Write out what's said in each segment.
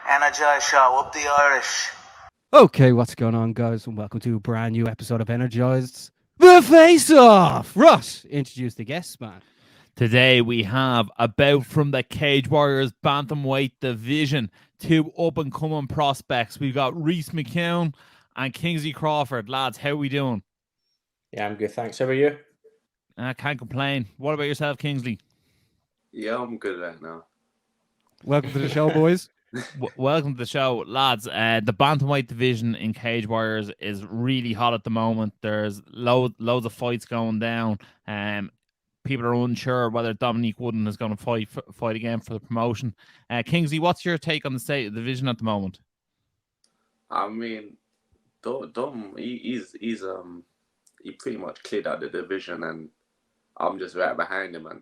Energized show, up the Irish. Okay, what's going on, guys? And welcome to a brand new episode of Energized. The Face Off! Ross, introduce the guests, man. Today we have a bout from the Cage Warriors Bantamweight division. Two up-and-coming prospects. We've got Reece McEwan and Kingsley Crawford. Lads, how are we doing? Yeah, I'm good, thanks. How are you? I can't complain. What about yourself, Kingsley? Yeah, I'm good right now. Welcome to the show, boys. Welcome to the show, lads. The Bantamweight division in Cage Warriors is really hot at the moment. There's loads of fights going down. People are unsure whether Dominique Wooden is going to fight again for the promotion. Kingsley, what's your take on the state of the division at the moment? I mean, Dom, he pretty much cleared out the division, and I'm just right behind him and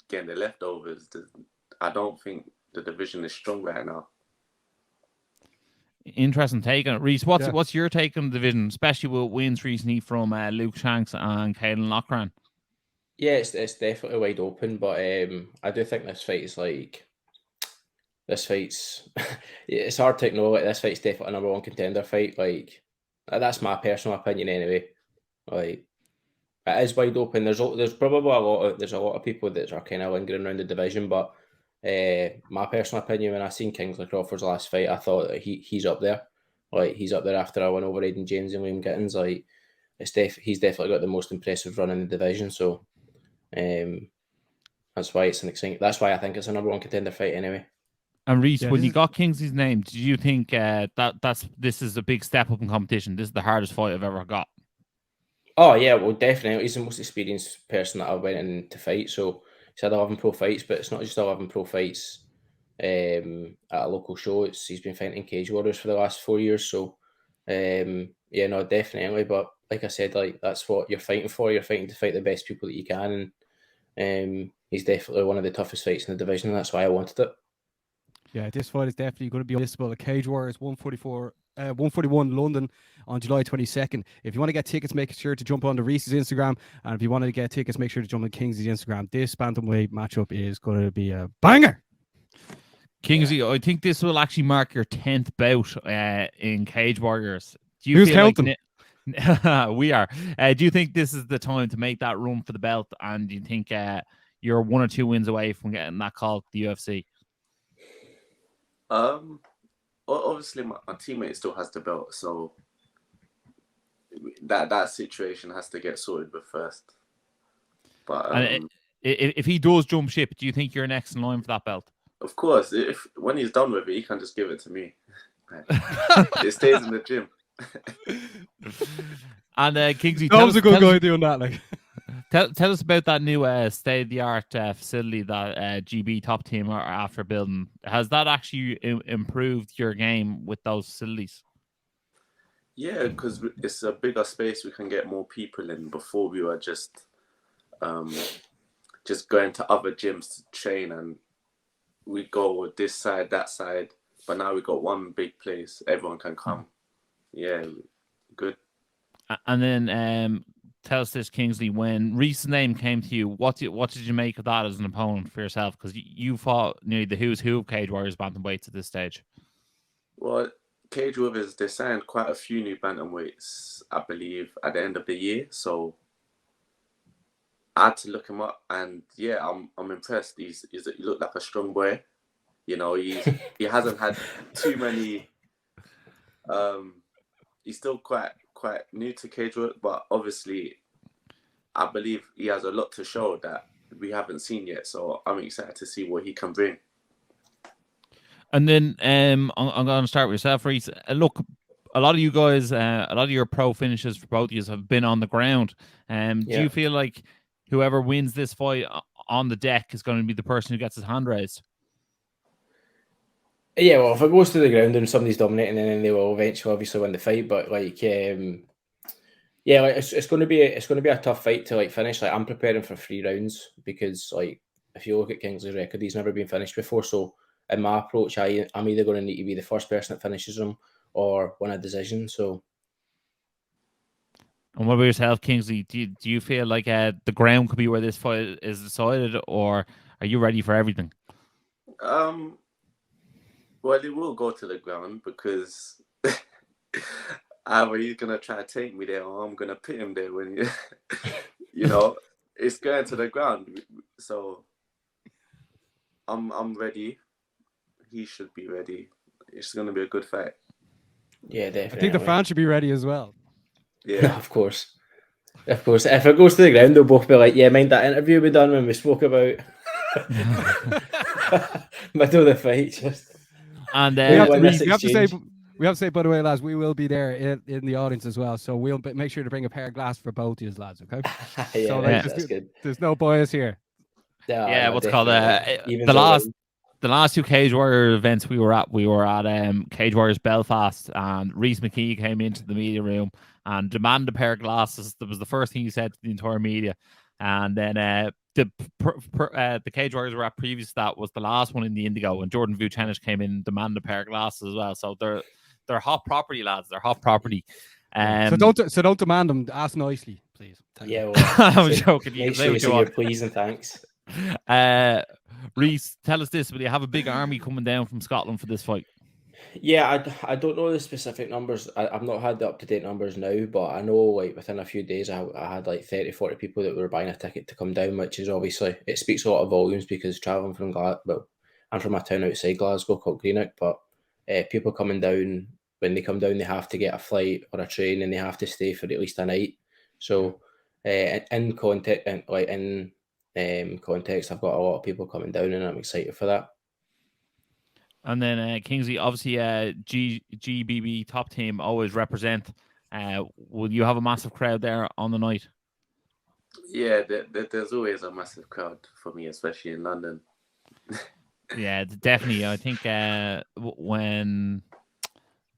getting the leftovers. I don't think the division is strong right now. Interesting take on it. Reece, what's your take on the division, especially with wins recently from Luke Shanks and Caelan Loughran? Yeah, it's definitely wide open, but I do think this fight's it's hard to ignore. Like, this fight's definitely a number one contender fight. Like, that's my personal opinion anyway. Like, it is wide open. There's probably a lot of people that are kind of lingering around the division, but my personal opinion, when I seen Kingsley Crawford's last fight, I thought that he's up there. Like, he's up there after I win over Aiden James and Liam Gittins. Like, he's definitely got the most impressive run in the division. So, that's why it's an exciting. That's why I think it's a number one contender fight anyway. And Reece, when you got Kingsley's name, did you think this is a big step up in competition? This is the hardest fight I've ever got. Oh yeah, well definitely. He's the most experienced person that I went in to fight. So he's had 11 pro fights, but it's not just 11 pro fights at a local show. He's been fighting Cage Warriors for the last 4 years. So yeah, no, definitely. But like I said, like that's what you're fighting for. You're fighting to fight the best people that you can, and he's definitely one of the toughest fights in the division. And that's why I wanted it. Yeah, this fight is definitely going to be unmissable. The Cage Warriors 141 London on July 22nd. If you want to get tickets, make sure to jump on to Reece's Instagram. And if you want to get tickets, make sure to jump on Kingsley's Instagram. This bantamweight matchup is going to be a banger. Kingsley, I think this will actually mark your 10th bout in Cage Warriors. Do you Who's feel counting? We are. Do you think this is the time to make that run for the belt? And do you think you're 1 or 2 wins away from getting that call to the UFC? Obviously my teammate still has the belt, so that situation has to get sorted with first. But if he does jump ship, do you think you're next in line for that belt? Of course, when he's done with it, he can just give it to me. It stays in the gym. And Kingsley, that was a good guy doing that. Like, tell us about that new state-of-the-art facility that GB Top Team are after building. Has that actually improved your game with those facilities? Yeah, because it's a bigger space. We can get more people in. Before we were just going to other gyms to train, and we go this side, that side. But now we got one big place. Everyone can come. Yeah, good. And then tell us this, Kingsley, when Reece's name came to you, what did you make of that as an opponent for yourself? Because you fought nearly the who's who of Cage Warriors bantamweights at this stage. Well, Cage Warriors, they signed quite a few new bantamweights, I believe, at the end of the year. So I had to look him up, and yeah, I'm impressed. He looked like a strong boy. You know, he hasn't had too many. He's still quite new to cage work, but obviously, I believe he has a lot to show that we haven't seen yet. So I'm excited to see what he can bring. And then I'm going to start with yourself, Reece. Look, a lot of you guys, a lot of your pro finishes for both of you have been on the ground. Do you feel like whoever wins this fight on the deck is going to be the person who gets his hand raised? Yeah, well, if it goes to the ground and somebody's dominating, then they will eventually obviously win the fight. But like, yeah, like it's going to be a tough fight to like finish. Like, I'm preparing for 3 rounds because like if you look at Kingsley's record, he's never been finished before. So in my approach, I'm either going to need to be the first person that finishes him or win a decision. So And what about yourself, Kingsley? Do you feel like the ground could be where this fight is decided, or are you ready for everything? Well, it will go to the ground because either he's gonna try to take me there, or I'm gonna put him there. When you know, it's going to the ground. So I'm ready. He should be ready. It's gonna be a good fight. Yeah, I definitely. think the fans should be ready as well. Yeah, Of course. Of course. If it goes to the ground, they'll both be like, yeah, mind that interview we done when we spoke about middle of the fight. Just And We have, to, win we, this we have to say, exchange. we have to say, by the way, lads, we will be there in the audience as well. So we'll make sure to bring a pair of glasses for both of you, lads. Okay. Yeah, So Yeah. that's good. there's no bias here. Yeah, No, what's called definitely. Evens the or last win. the last two Cage Warrior events we were at Cage Warriors Belfast, and Reece McEwan came into the media room and demanded a pair of glasses. That was the first thing he said to the entire media. And then the Cage Warriors were at previous to that was the last one in the Indigo, and Jordan Vucenic came in and demanded a pair of glasses as well. So they're hot property, lads. They're hot property. Yeah. So don't demand them. Ask nicely, please. Thank you. Yeah, well, I'm say- joking. You can make say sure you what say you your want. please and thanks. Reece, tell us this: will you have a big army coming down from Scotland for this fight? Yeah, I don't know the specific numbers. I've not had the up-to-date numbers now, but I know like within a few days I had like 30, 40 people that were buying a ticket to come down, which is obviously, it speaks a lot of volumes because travelling from well, I'm from a town outside Glasgow called Greenock, but people coming down, when they come down, they have to get a flight or a train and they have to stay for at least a night. So in context, context, I've got a lot of people coming down and I'm excited for that. And then Kingsley, obviously, GBB top team always represent. Will you have a massive crowd there on the night? yeah. There's always a massive crowd for me, especially in London. Yeah, definitely. I think when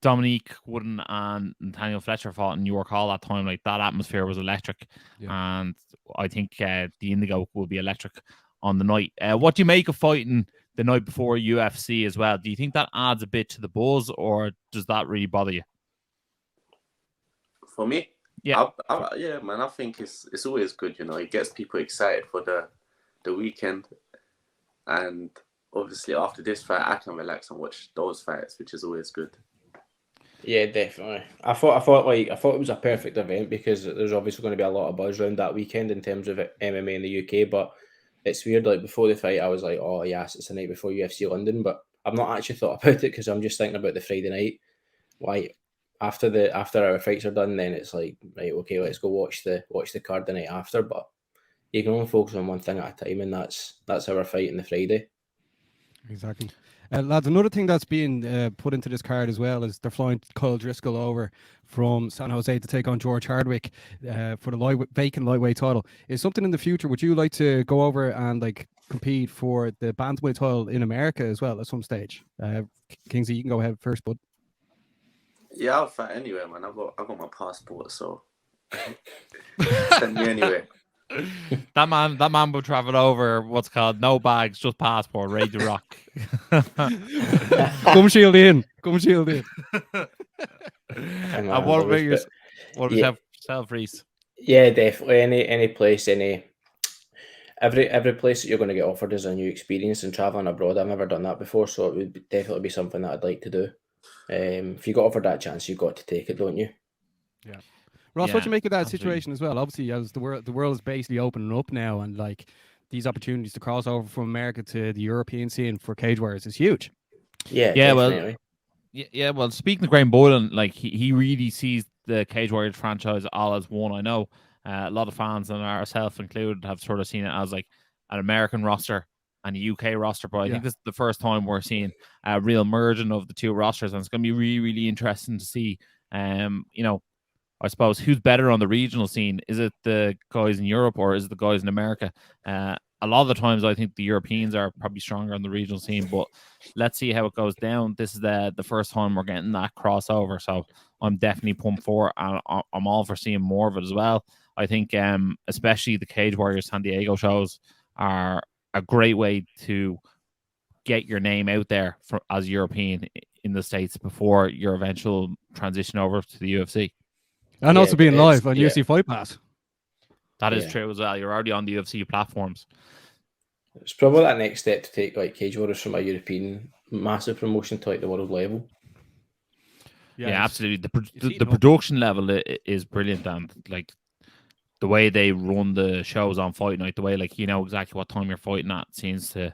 Dominique Wooden and Nathaniel Fletcher fought in York Hall that time, like that atmosphere was electric, and I think the Indigo will be electric on the night. What do you make of fighting the night before UFC as well? Do you think that adds a bit to the buzz, or does that really bother you? For me, Yeah. yeah, man. I think it's always good. You know, it gets people excited for the weekend, and obviously after this fight, I can relax and watch those fights, which is always good. Yeah, definitely. I thought it was a perfect event because there's obviously going to be a lot of buzz around that weekend in terms of MMA in the UK. But it's weird. Like before the fight, I was like, "Oh yes, it's the night before UFC London," but I've not actually thought about it because I'm just thinking about the Friday night. Why after our fights are done, then it's like, right, okay, let's go watch the card the night after. But you can only focus on one thing at a time, and that's our fight on the Friday. Exactly. Lads, another thing that's being put into this card as well is they're flying Kyle Driscoll over from San Jose to take on George Hardwick for the vacant lightweight title. Is something in the future, would you like to go over and like compete for the bantamweight title in America as well at some stage? Kingsley, you can go ahead first, bud. Yeah, I'll fight anywhere, man. I got my passport, so send me anywhere. That man will travel over what's called no bags, just passport, ready to rock. Come shield in. And what about yourself, Reece? Yeah, definitely. Any place, every place that you're going to get offered is a new experience, and traveling abroad, I've never done that before, so it would definitely be something that I'd like to do. If you got offered that chance, you've got to take it, don't you? Yeah. Ross, Yeah, what do you make of that absolutely. situation as well? Obviously, as the world is basically opening up now, and like these opportunities to cross over from America to the European scene for Cage Warriors is huge. Yeah, Yeah, definitely. Well, speaking of Graham Boylan, like he really sees the Cage Warriors franchise all as one. I know a lot of fans, and ourselves included, have sort of seen it as like an American roster and a UK roster, but I think this is the first time we're seeing a real merging of the two rosters, and it's going to be really, really interesting to see. I suppose who's better on the regional scene? Is it the guys in Europe or is it the guys in America? A lot of the times, I think the Europeans are probably stronger on the regional scene, but let's see how it goes down. This is the first time we're getting that crossover, so I'm definitely pumped for it, and I'm all for seeing more of it as well. I think, especially the Cage Warriors San Diego shows are a great way to get your name out there as European in the States before your eventual transition over to the UFC. And Yeah, also being it's- live on yeah. UFC Fight Pass. That is Yeah. true as well. You're already on the UFC platforms. It's probably that next step to take like Cage Warriors from a European massive promotion to like the world level. Yeah, it's- absolutely. it's The heating up. production level is brilliant, and like the way they run the shows on Fight Night, the way like you know exactly what time you're fighting at, seems to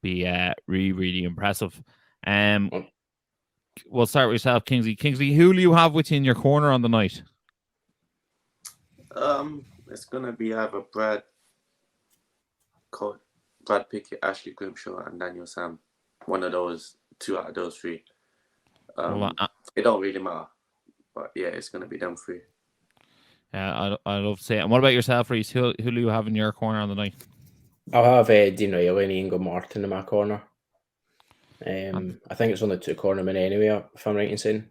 be really really impressive. We'll start with yourself, Kingsley. Kingsley, who do you have with you in your corner on the night? It's gonna be either Brad Pickett, Ashley Grimshaw, and Daniel Sam. One of those, two out of those three. It don't really matter, but yeah, it's gonna be them three. I love to say it. And what about yourself, Reece? Who do you have in your corner on the night? I'll have Dean Riley and Ian Martin in my corner. I think it's only 2 cornermen anyway, if I'm right in saying.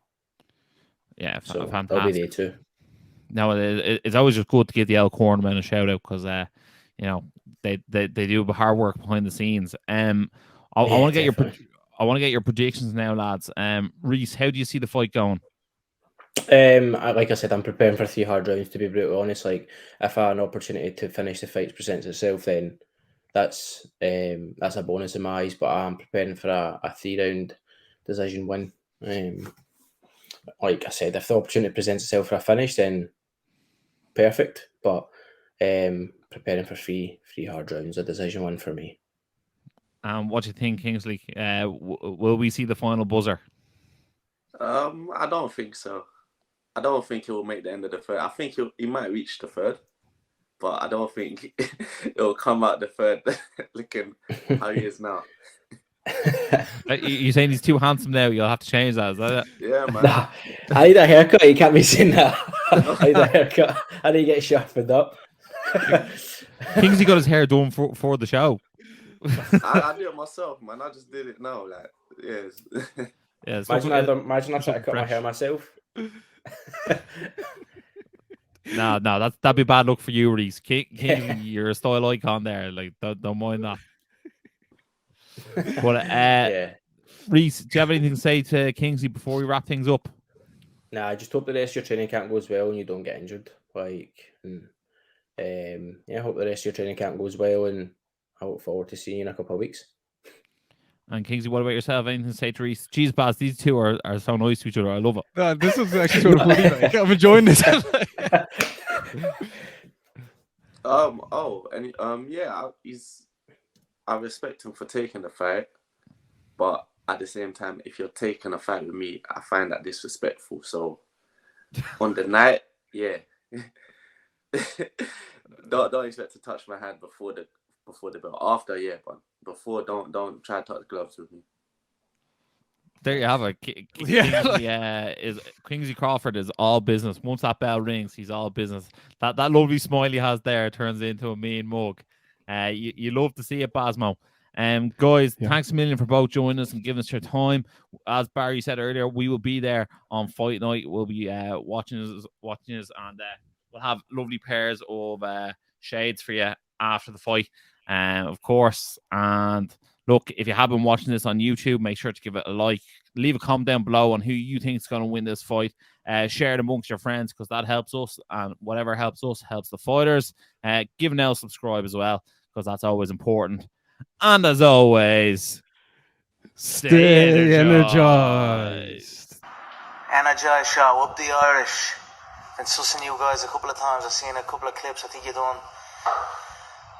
Yeah, So fantastic. that'll be they two. No, it's always just good to give the L cornermen a shout out because you know they do hard work behind the scenes. I want to get your predictions now, lads. Reece, how do you see the fight going? Like I said, I'm preparing for 3 hard rounds, to be brutally honest. Like, if I had an opportunity to finish the fight presents itself, then that's a bonus in my eyes. But I'm preparing for a 3-round decision win. Like I said, if the opportunity presents itself for a finish, then perfect. But preparing for 3 hard rounds, a decision win for me. What do you think, Kingsley? Will we see the final buzzer? I don't think so. I don't think he will make the end of the third. I think he might reach the third, but I don't think it'll come out the third looking how he is now. You're saying he's too handsome now? You'll have to change that. Is that it? Yeah, man. Nah, I need a haircut. You can't be saying that. I need a haircut. I need to get sharpened up. Kingsley got his hair done for the show. I do it myself, man. I just did it now. Like, yes. Yeah, Imagine I try to cut my hair myself. No, that'd be bad luck for you, Reece. Kingsley, you're a style icon there. Like, don't mind that. But Yeah. Reece, do you have anything to say to Kingsley before we wrap things up? Nah, I just hope the rest of your training camp goes well and you don't get injured. Like, I hope the rest of your training camp goes well, and I look forward to seeing you in a couple of weeks. And Kingsley, what about yourself? Anything to say to Reece? Jeez, Baz, these two are so nice to each other. I love it. This is actually sort of funny. Like, I'm enjoying this. I respect him for taking the fight, but at the same time, if you're taking a fight with me, I find that disrespectful. So on the night, yeah, don't expect to touch my hand before the bell. After, yeah, but before, don't try to touch the gloves with me. There you have it. Kingsley Crawford is all business. Once that bell rings, he's all business. That lovely smile he has there turns into a mean mug. You love to see it, Basmo. Guys, thanks a million for both joining us and giving us your time. As Barry said earlier, we will be there on Fight Night. We'll be watching us, and we'll have lovely pairs of shades for you after the fight, of course. And look, if you have been watching this on YouTube, make sure to give it a like. Leave a comment down below on who you think is going to win this fight. Share it amongst your friends because that helps us, and whatever helps us helps the fighters. Give an L, subscribe as well because that's always important. And as always, stay energized. Energized show, up the Irish. Been sussing you guys a couple of times. I've seen a couple of clips. I think you've done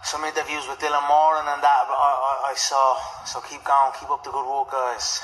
some interviews with Dylan Moran and that I saw. So keep going, keep up the good work, guys.